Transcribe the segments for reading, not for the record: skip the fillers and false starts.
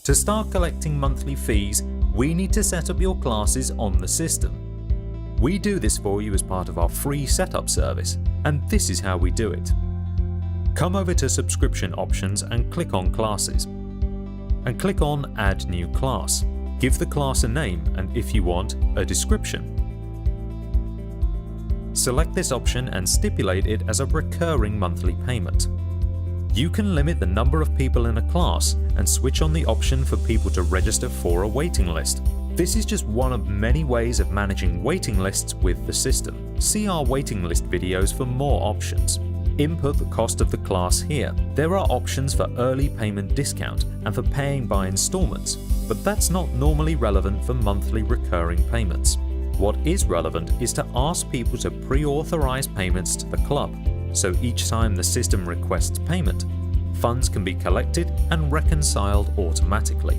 To start collecting monthly fees, we need to set up your classes on the system. We do this for you as part of our free setup service, and this is how we do it. Come over to subscription options and click on classes. And click on Add New Class. Give the class a name and, if you want, a description. Select this option and stipulate it as a recurring monthly payment. You can limit the number of people in a class and switch on the option for people to register for a waiting list. This is just one of many ways of managing waiting lists with the system. See our waiting list videos for more options. Input the cost of the class here. There are options for early payment discount and for paying by installments, but that's not normally relevant for monthly recurring payments. What is relevant is to ask people to pre-authorize payments to the club, so each time the system requests payment, funds can be collected and reconciled automatically.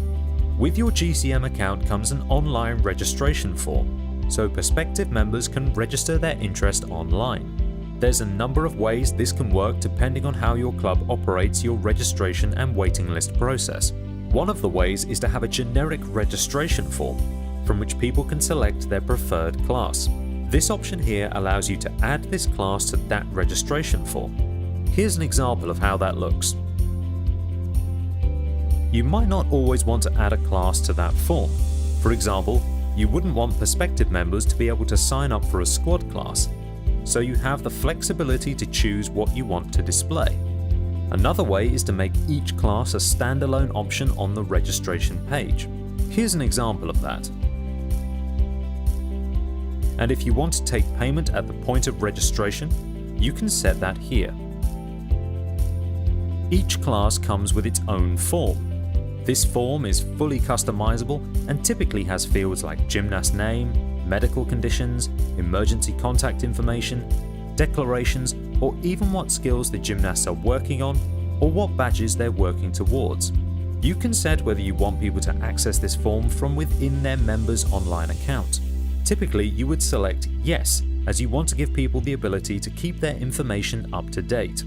With your GCM account comes an online registration form, so prospective members can register their interest online. There's a number of ways this can work depending on how your club operates your registration and waiting list process. One of the ways is to have a generic registration form, from which people can select their preferred class. This option here allows you to add this class to that registration form. Here's an example of how that looks. You might not always want to add a class to that form. For example, you wouldn't want prospective members to be able to sign up for a squad class, so you have the flexibility to choose what you want to display. Another way is to make each class a standalone option on the registration page. Here's an example of that. And if you want to take payment at the point of registration, you can set that here. Each class comes with its own form. This form is fully customizable and typically has fields like gymnast name, medical conditions, emergency contact information, declarations, or even what skills the gymnasts are working on or what badges they're working towards. You can set whether you want people to access this form from within their members' online account. Typically, you would select Yes, as you want to give people the ability to keep their information up to date.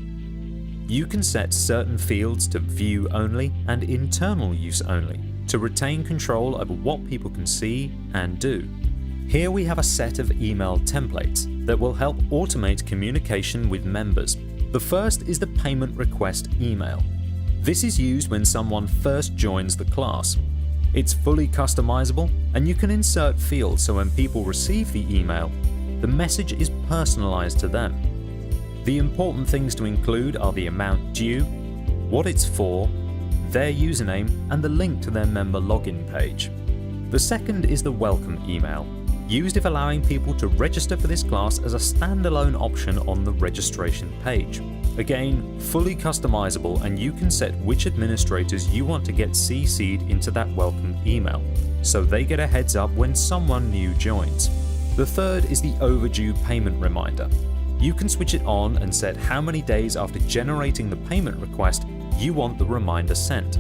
You can set certain fields to view only and internal use only, to retain control over what people can see and do. Here we have a set of email templates that will help automate communication with members. The first is the payment request email. This is used when someone first joins the class. It's fully customizable, and you can insert fields so when people receive the email, the message is personalized to them. The important things to include are the amount due, what it's for, their username, and the link to their member login page. The second is the welcome email, used if allowing people to register for this class as a standalone option on the registration page. Again, fully customizable, and you can set which administrators you want to get CC'd into that welcome email, so they get a heads up when someone new joins. The third is the overdue payment reminder. You can switch it on and set how many days after generating the payment request you want the reminder sent.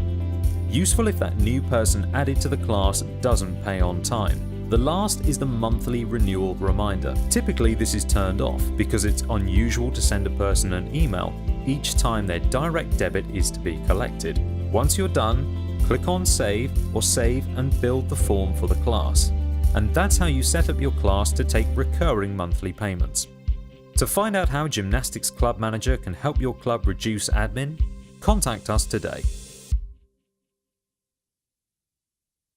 Useful if that new person added to the class doesn't pay on time. The last is the monthly renewal reminder. Typically this is turned off because it's unusual to send a person an email each time their direct debit is to be collected. Once you're done, click on Save or Save and build the form for the class. And that's how you set up your class to take recurring monthly payments. To find out how Gymnastics Club Manager can help your club reduce admin, contact us today.